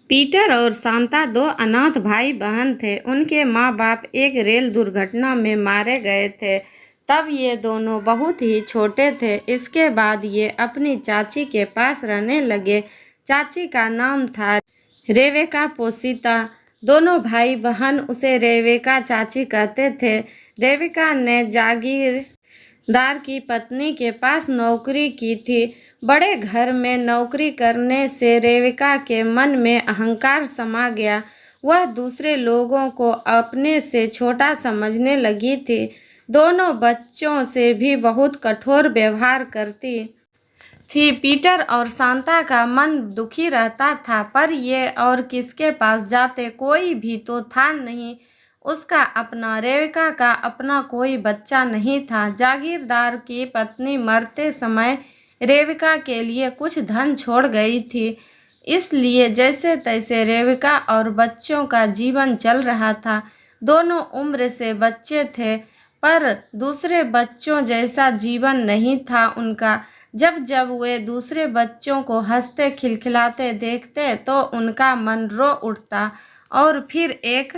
Peter और Santa दो अनाथ भाई बहन थे। उनके माँ बाप एक रेल दुर्घटना में मारे गए थे। तब ये दोनों बहुत ही छोटे थे। इसके बाद ये अपनी चाची के पास रहने लगे। चाची का नाम था रेवेका पोसिता। दोनों भाई बहन उसे रेवेका चाची कहते थे। रेवेका ने जागीरदार की पत्नी के पास नौकरी की थी। बड़े घर में नौकरी करने से रेविका के मन में अहंकार समा गया। वह दूसरे लोगों को अपने से छोटा समझने लगी थी। दोनों बच्चों से भी बहुत कठोर व्यवहार करती थी। पीटर और सांता का मन दुखी रहता था, पर ये और किसके पास जाते, कोई भी तो था नहीं। उसका अपना, रेविका का अपना कोई बच्चा नहीं था। जागीरदार की पत्नी मरते समय रेविका के लिए कुछ धन छोड़ गई थी, इसलिए जैसे तैसे रेविका और बच्चों का जीवन चल रहा था। दोनों उम्र से बच्चे थे, पर दूसरे बच्चों जैसा जीवन नहीं था उनका। जब जब वे दूसरे बच्चों को हंसते खिलखिलाते देखते तो उनका मन रो उठता। और फिर एक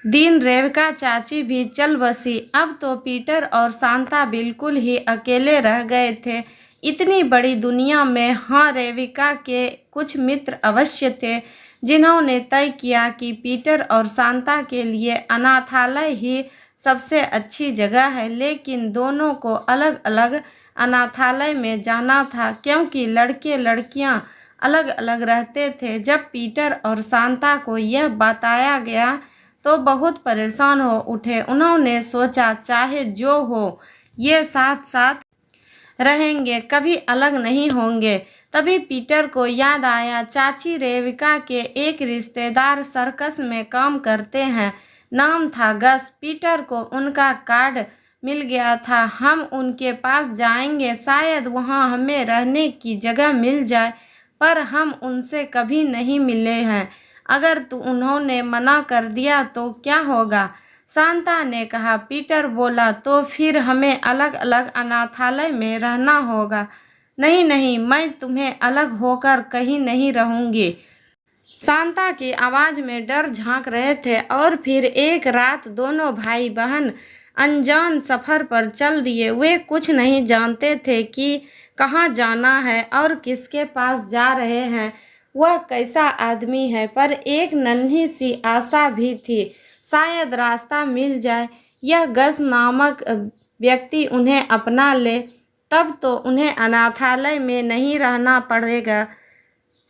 दिन रेविका चाची भी चल बसी। अब तो पीटर और सांता बिल्कुल ही अकेले रह गए थे। इतनी बड़ी दुनिया में हाँ, रेविका के कुछ मित्र अवश्य थे, जिन्होंने तय किया कि पीटर और सांता के लिए अनाथालय ही सबसे अच्छी जगह है। लेकिन दोनों को अलग अलग अनाथालय में जाना था, क्योंकि लड़के लड़कियां अलग अलग रहते थे। जब पीटर और सांता को यह बताया गया तो बहुत परेशान हो उठे। उन्होंने सोचा, चाहे जो हो, ये साथ साथ रहेंगे, कभी अलग नहीं होंगे। तभी पीटर को याद आया, चाची रेविका के एक रिश्तेदार सर्कस में काम करते हैं। नाम था गस। पीटर को उनका कार्ड मिल गया था। हम उनके पास जाएंगे, शायद वहाँ हमें रहने की जगह मिल जाए। पर हम उनसे कभी नहीं मिले हैं। अगर तो उन्होंने मना कर दिया तो क्या होगा? सांता ने कहा। पीटर बोला, तो फिर हमें अलग अलग अनाथालय में रहना होगा। नहीं नहीं, मैं तुम्हें अलग होकर कहीं नहीं रहूंगी। सांता की आवाज में डर झांक रहे थे। और फिर एक रात दोनों भाई बहन अनजान सफर पर चल दिए। वे कुछ नहीं जानते थे कि कहाँ जाना है और किसके पास जा रहे हैं, वह कैसा आदमी है। पर एक नन्ही सी आशा भी थी, शायद रास्ता मिल जाए, यह गस नामक व्यक्ति उन्हें अपना ले। तब तो उन्हें अनाथालय में नहीं रहना पड़ेगा।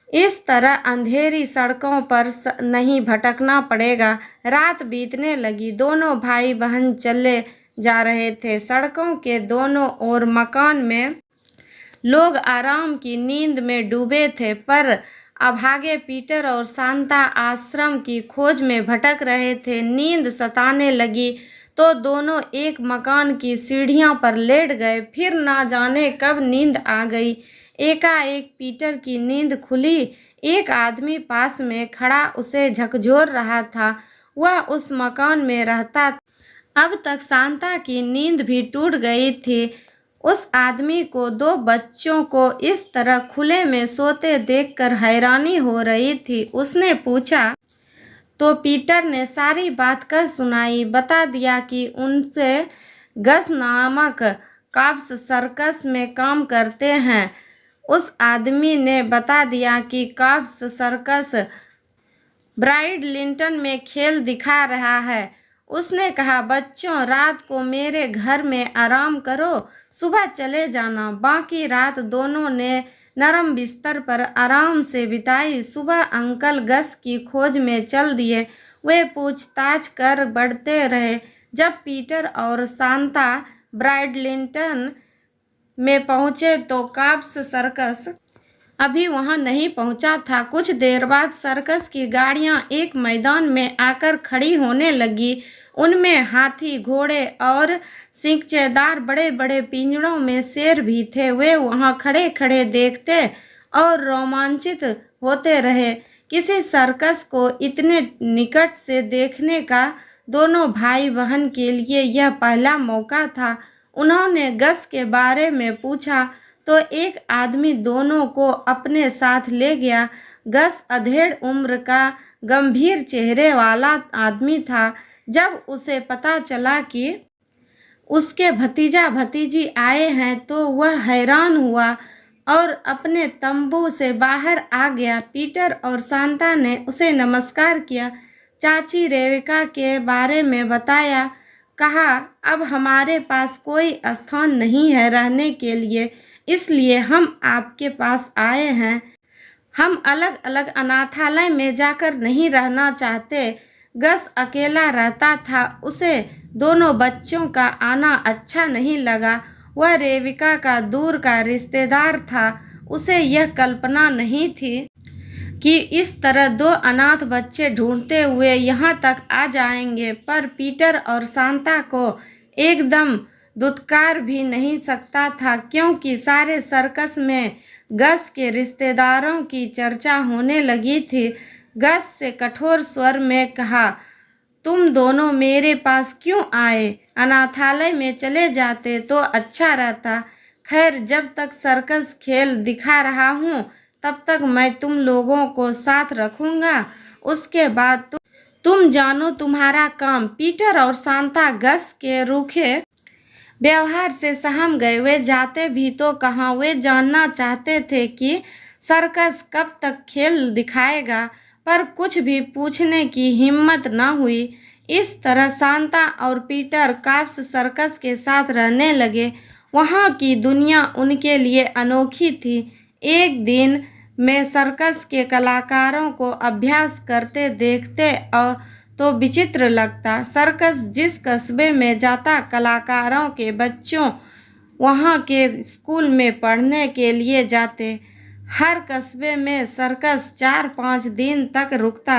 इस तरह अंधेरी सड़कों पर नहीं भटकना पड़ेगा। रात बीतने लगी। दोनों भाई बहन चले जा रहे थे। सड़कों के दोनों ओर मकान में लोग आराम की नींद में डूबे थे, पर अभागे पीटर और सांता आश्रम की खोज में भटक रहे थे। नींद सताने लगी तो दोनों एक मकान की सीढ़ियों पर लेट गए। फिर ना जाने कब नींद आ गई। एकाएक पीटर की नींद खुली। एक आदमी पास में खड़ा उसे झकझोर रहा था। वह उस मकान में रहता था। अब तक सांता की नींद भी टूट गई थी। उस आदमी को दो बच्चों को इस तरह खुले में सोते देखकर हैरानी हो रही थी। उसने पूछा तो पीटर ने सारी बात कह सुनाई। बता दिया कि उनसे गस नामक काब्स सर्कस में काम करते हैं। उस आदमी ने बता दिया कि काब्स सर्कस ब्राइडलिंटन में खेल दिखा रहा है। उसने कहा, बच्चों, रात को मेरे घर में आराम करो, सुबह चले जाना। बाकी रात दोनों ने नरम बिस्तर पर आराम से बिताई। सुबह अंकल गस की खोज में चल दिए। वे पूछताछ कर बढ़ते रहे। जब पीटर और सांता ब्राइडलिंटन में पहुंचे तो काब्स सर्कस अभी वहां नहीं पहुंचा था। कुछ देर बाद सर्कस की गाड़ियां एक मैदान में आकर खड़ी होने लगी। उनमें हाथी, घोड़े और सिंकचेदार बड़े बड़े पिंजड़ों में शेर भी थे। वे वहां खड़े खड़े देखते और रोमांचित होते रहे। किसी सर्कस को इतने निकट से देखने का दोनों भाई बहन के लिए यह पहला मौका था। उन्होंने गस के बारे में पूछा तो एक आदमी दोनों को अपने साथ ले गया। गस अधेड़ उम्र का गंभीर चेहरे वाला आदमी था। जब उसे पता चला कि उसके भतीजा भतीजी आए हैं तो वह हैरान हुआ और अपने तंबू से बाहर आ गया। पीटर और शांता ने उसे नमस्कार किया, चाची रेविका के बारे में बताया, कहा अब हमारे पास कोई स्थान नहीं है रहने के लिए, इसलिए हम आपके पास आए हैं। हम अलग अलग अनाथालय में जाकर नहीं रहना चाहते। गस अकेला रहता था, उसे दोनों बच्चों का आना अच्छा नहीं लगा। वह रेविका का दूर का रिश्तेदार था। उसे यह कल्पना नहीं थी कि इस तरह दो अनाथ बच्चे ढूंढते हुए यहाँ तक आ जाएंगे, पर पीटर और शांता को एकदम दुत्कार भी नहीं सकता था, क्योंकि सारे सर्कस में गस के रिश्तेदारों की चर्चा होने लगी थी। गस से कठोर स्वर में कहा, तुम दोनों मेरे पास क्यों आए? अनाथालय में चले जाते तो अच्छा रहता। खैर, जब तक सर्कस खेल दिखा रहा हूँ तब तक मैं तुम लोगों को साथ रखूँगा, उसके बाद तुम जानो तुम्हारा काम। पीटर और शांता गस के रूखे व्यवहार से सहम गए। वे जाते भी तो कहाँ, वे जानना चाहते थे कि सर्कस कब तक खेल दिखाएगा, पर कुछ भी पूछने की हिम्मत न हुई। इस तरह शांता और पीटर काप्स सर्कस के साथ रहने लगे। वहाँ की दुनिया उनके लिए अनोखी थी। एक दिन में सर्कस के कलाकारों को अभ्यास करते देखते और तो विचित्र लगता। सर्कस जिस कस्बे में जाता, कलाकारों के बच्चों वहाँ के स्कूल में पढ़ने के लिए जाते। हर कस्बे में सर्कस 4-5 दिन तक रुकता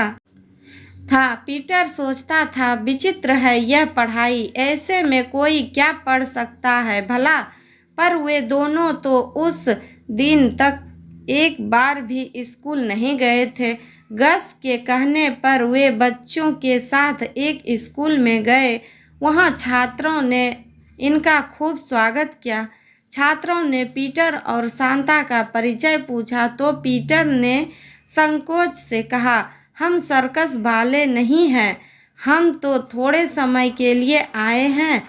था। पीटर सोचता था, विचित्र है यह पढ़ाई, ऐसे में कोई क्या पढ़ सकता है भला। पर वे दोनों तो उस दिन तक एक बार भी स्कूल नहीं गए थे। गस के कहने पर वे बच्चों के साथ एक स्कूल में गए। वहाँ छात्रों ने इनका खूब स्वागत किया। छात्रों ने पीटर और शांता का परिचय पूछा तो पीटर ने संकोच से कहा, हम सर्कस वाले नहीं हैं, हम तो थोड़े समय के लिए आए हैं।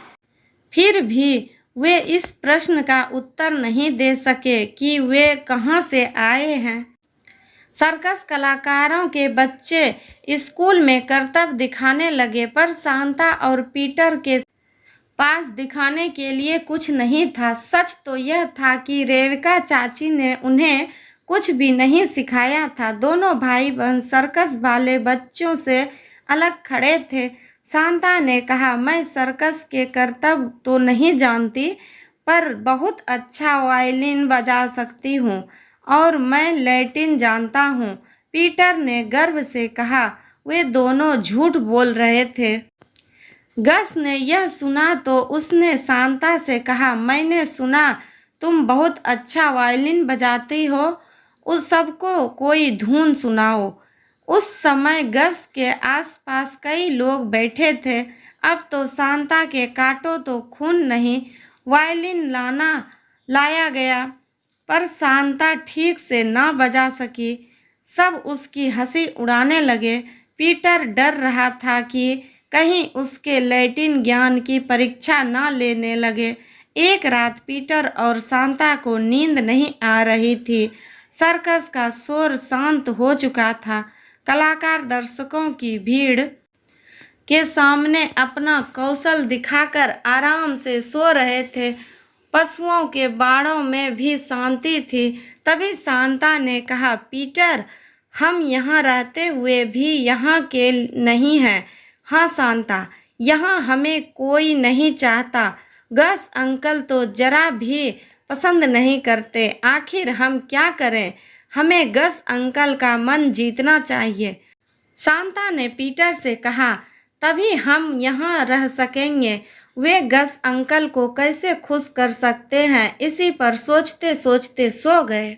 फिर भी वे इस प्रश्न का उत्तर नहीं दे सके कि वे कहाँ से आए हैं। सर्कस कलाकारों के बच्चे स्कूल में करतब दिखाने लगे, पर शांता और पीटर के पास दिखाने के लिए कुछ नहीं था। सच तो यह था कि रेविका चाची ने उन्हें कुछ भी नहीं सिखाया था। दोनों भाई बहन सर्कस वाले बच्चों से अलग खड़े थे। शांता ने कहा, मैं सर्कस के करतब तो नहीं जानती, पर बहुत अच्छा वायलिन बजा सकती हूँ और मैं लैटिन जानता हूँ। पीटर ने गर्व से कहा। वे दोनों झूठ बोल रहे थे। गस ने यह सुना तो उसने शांता से कहा, मैंने सुना तुम बहुत अच्छा वायलिन बजाती हो, उस सबको कोई धुन सुनाओ। उस समय गस के आसपास कई लोग बैठे थे। अब तो शांता के काटो तो खून नहीं। वायलिन लाया गया, पर शांता ठीक से ना बजा सकी। सब उसकी हंसी उड़ाने लगे। पीटर डर रहा था कि कहीं उसके लैटिन ज्ञान की परीक्षा ना लेने लगे। एक रात पीटर और शांता को नींद नहीं आ रही थी। सर्कस का शोर शांत हो चुका था। कलाकार दर्शकों की भीड़ के सामने अपना कौशल दिखाकर आराम से सो रहे थे। पशुओं के बाड़ों में भी शांति थी। तभी शांता ने कहा, पीटर, हम यहाँ रहते हुए भी यहाँ के नहीं हैं। हाँ शांता, यहाँ हमें कोई नहीं चाहता। गस अंकल तो जरा भी पसंद नहीं करते। आखिर हम क्या करें? हमें गस अंकल का मन जीतना चाहिए। शांता ने पीटर से कहा, तभी हम यहाँ रह सकेंगे। वे गस अंकल को कैसे खुश कर सकते हैं, इसी पर सोचते सोचते सो गए।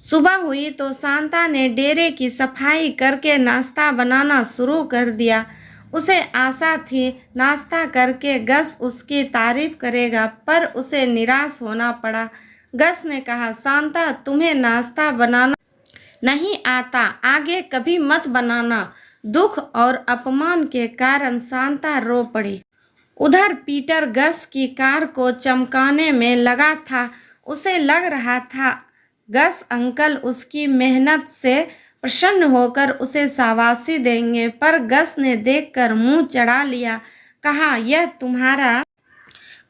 सुबह हुई तो शांता ने डेरे की सफाई करके नाश्ता बनाना शुरू कर दिया। उसे आशा थी नाश्ता करके गस उसकी तारीफ करेगा, पर उसे निराश होना पड़ा। गस ने कहा, शांता, तुम्हें नाश्ता बनाना नहीं आता, आगे कभी मत बनाना। दुख और अपमान के कारण शांता रो पड़ी। उधर पीटर गस की कार को चमकाने में लगा था। उसे लग रहा था गस अंकल उसकी मेहनत से प्रसन्न होकर उसे शाबाशी देंगे, पर गस ने देखकर मुंह चढ़ा लिया। कहा, यह तुम्हारा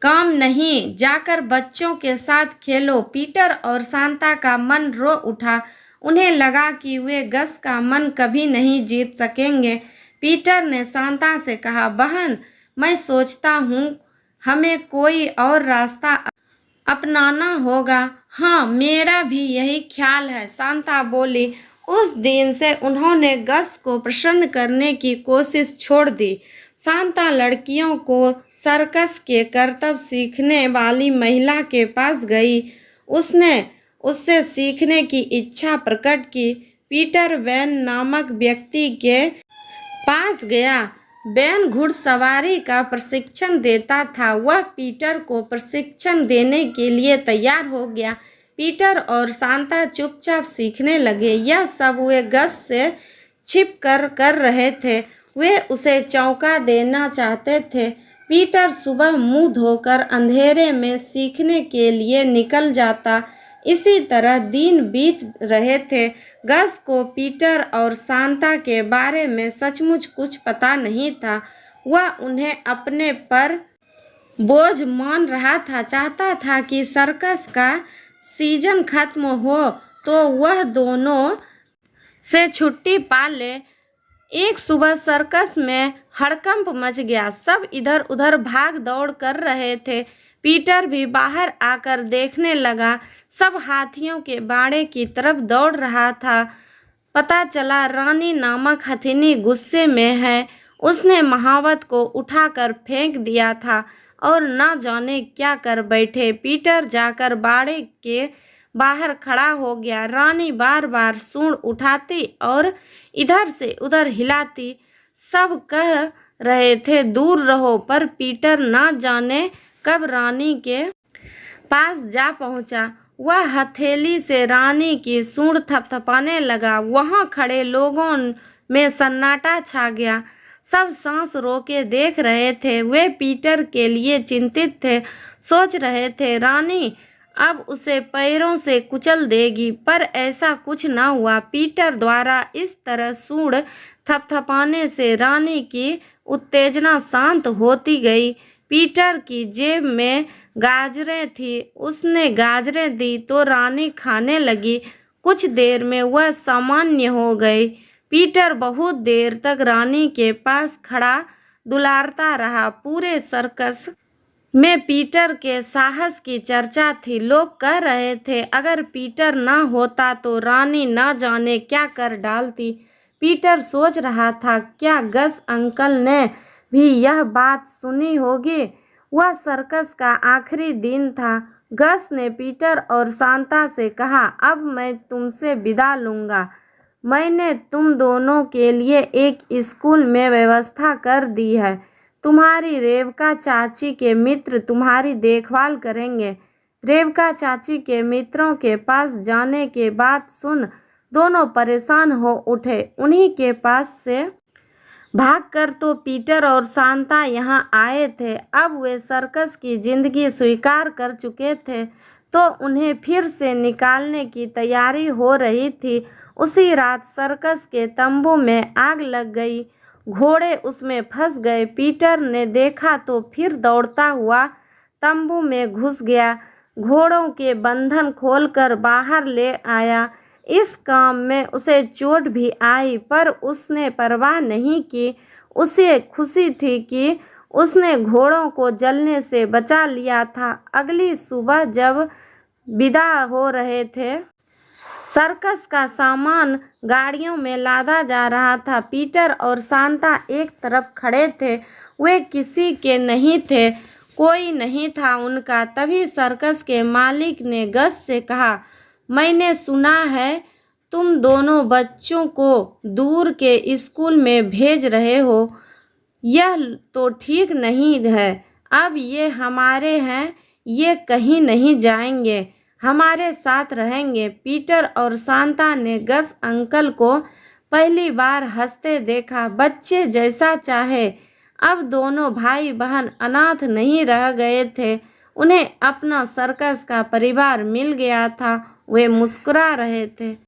काम नहीं, जाकर बच्चों के साथ खेलो। पीटर और शांता का मन रो उठा। उन्हें लगा कि वे गस का मन कभी नहीं जीत सकेंगे। पीटर ने शांता से कहा, बहन, मैं सोचता हूँ हमें कोई और रास्ता अपनाना होगा। हाँ, मेरा भी यही ख्याल है, शांता बोली। उस दिन से उन्होंने गस को प्रसन्न करने की कोशिश छोड़ दी। शांता लड़कियों को सर्कस के करतब सीखने वाली महिला के पास गई। उसने उससे सीखने की इच्छा प्रकट की। पीटर वैन नामक व्यक्ति के पास गया। वैन घुड़सवारी का प्रशिक्षण देता था। वह पीटर को प्रशिक्षण देने के लिए तैयार हो गया। पीटर और शांता चुपचाप सीखने लगे। यह सब वे गस से छिप कर रहे थे। वे उसे चौंका देना चाहते थे। पीटर सुबह मुंह धोकर अंधेरे में सीखने के लिए निकल जाता। इसी तरह दिन बीत रहे थे। गस को पीटर और शांता के बारे में सचमुच कुछ पता नहीं था। वह उन्हें अपने पर बोझ मान रहा था। चाहता था कि सर्कस का सीजन खत्म हो तो वह दोनों से छुट्टी पा ले। एक सुबह सर्कस में हड़कंप मच गया। सब इधर उधर भाग दौड़ कर रहे थे। पीटर भी बाहर आकर देखने लगा। सब हाथियों के बाड़े की तरफ दौड़ रहा था। पता चला रानी नामक हथिनी गुस्से में है। उसने महावत को उठाकर फेंक दिया था और न जाने क्या कर बैठे। पीटर जाकर बाड़े के बाहर खड़ा हो गया। रानी बार बार सूंड उठाती और इधर से उधर हिलाती। सब कह रहे थे दूर रहो, पर पीटर न जाने कब रानी के पास जा पहुंचा। वह हथेली से रानी की सूंड थपथपाने लगा। वहां खड़े लोगों में सन्नाटा छा गया। सब सांस रोके देख रहे थे। वे पीटर के लिए चिंतित थे। सोच रहे थे रानी अब उसे पैरों से कुचल देगी, पर ऐसा कुछ न हुआ। पीटर द्वारा इस तरह सूंड थपथपाने से रानी की उत्तेजना शांत होती गई। पीटर की जेब में गाजरें थी। उसने गाजरें दी तो रानी खाने लगी। कुछ देर में वह सामान्य हो गई। पीटर बहुत देर तक रानी के पास खड़ा दुलारता रहा। पूरे सर्कस में पीटर के साहस की चर्चा थी। लोग कह रहे थे अगर पीटर न होता तो रानी न जाने क्या कर डालती। पीटर सोच रहा था क्या गस अंकल ने भी यह बात सुनी होगी। वह सर्कस का आखिरी दिन था। गस ने पीटर और शांता से कहा, अब मैं तुमसे विदा लूँगा। मैंने तुम दोनों के लिए एक स्कूल में व्यवस्था कर दी है। तुम्हारी रेवका चाची के मित्र तुम्हारी देखभाल करेंगे। रेवका चाची के मित्रों के पास जाने के बाद सुन दोनों परेशान हो उठे। उन्हीं के पास से भागकर तो पीटर और शांता यहाँ आए थे। अब वे सर्कस की जिंदगी स्वीकार कर चुके थे तो उन्हें फिर से निकालने की तैयारी हो रही थी। उसी रात सर्कस के तंबू में आग लग गई। घोड़े उसमें फंस गए। पीटर ने देखा तो फिर दौड़ता हुआ तंबू में घुस गया। घोड़ों के बंधन खोलकर बाहर ले आया। इस काम में उसे चोट भी आई, पर उसने परवाह नहीं की। उसे खुशी थी कि उसने घोड़ों को जलने से बचा लिया था। अगली सुबह जब विदा हो रहे थे, सर्कस का सामान गाड़ियों में लादा जा रहा था। पीटर और शांता एक तरफ खड़े थे। वे किसी के नहीं थे, कोई नहीं था उनका। तभी सर्कस के मालिक ने गस से कहा, मैंने सुना है तुम दोनों बच्चों को दूर के स्कूल में भेज रहे हो। यह तो ठीक नहीं है। अब ये हमारे हैं, ये कहीं नहीं जाएंगे। हमारे साथ रहेंगे। पीटर और शांता ने गस अंकल को पहली बार हंसते देखा, बच्चे जैसा चाहे। अब दोनों भाई बहन अनाथ नहीं रह गए थे, उन्हें अपना सर्कस का परिवार मिल गया था। वे मुस्कुरा रहे थे।